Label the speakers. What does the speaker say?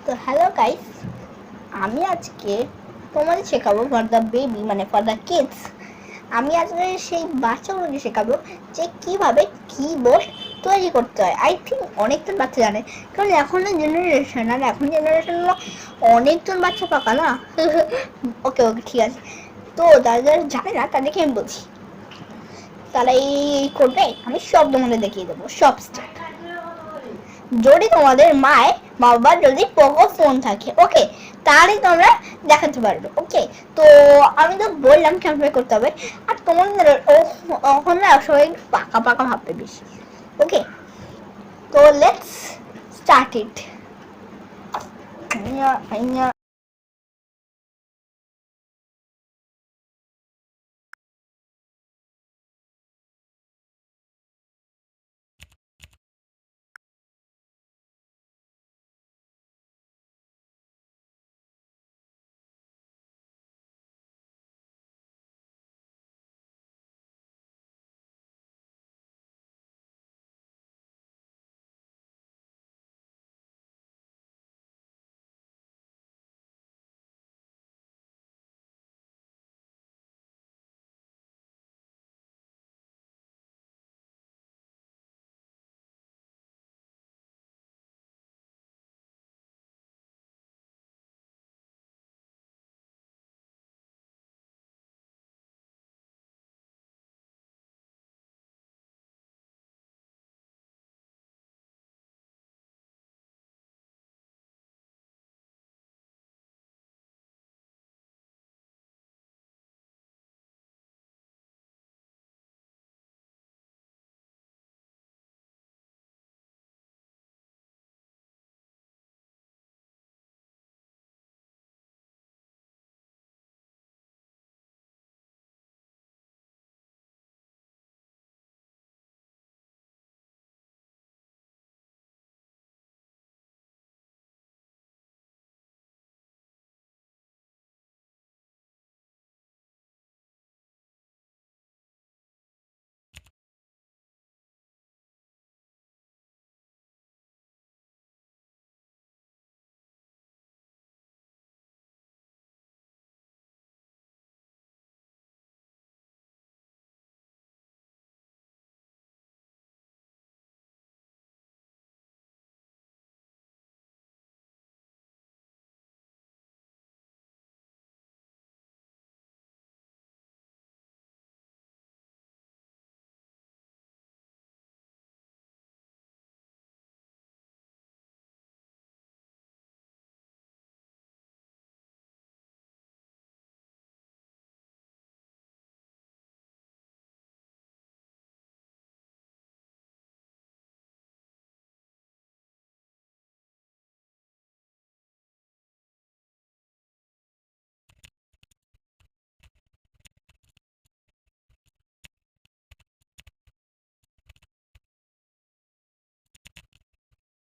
Speaker 1: তো hello guys, আমি আজকে তোমাদের শেখাবো ফর দ্য বেবি মানে ফর দ্য কিডস। আমি আজকে সেই বাচ্চাগুলোকে শেখাবো যে কিভাবে কিবোর্ড তৈরি করতে হয়। আই থিঙ্ক অনেকজন বাচ্চা জানে, কারণ এখনের জেনারেশন আর এখন জেনারেশন অনেকজন বাচ্চা পাকা না। ওকে ওকে ঠিক আছে। তো যারা যারা জানে না তাদেরকে আমি বলছি, তারা এই করবে। আমি সব তোমাদের দেখিয়ে দেবো, সব স্টেপ। যদি তোমাদের মায়ের বাবার যদি পোকো ফোন থাকে, ওকে, তাহলে তোমরা দেখাতে পারবে। ওকে, তো আমি তো বললাম কেমন করতে হবে। আর তোমাদের ওখানে না সবাই পাকা পাকা ভাববে বেশি। ওকে, তো লেটস স্টার্ট ইট।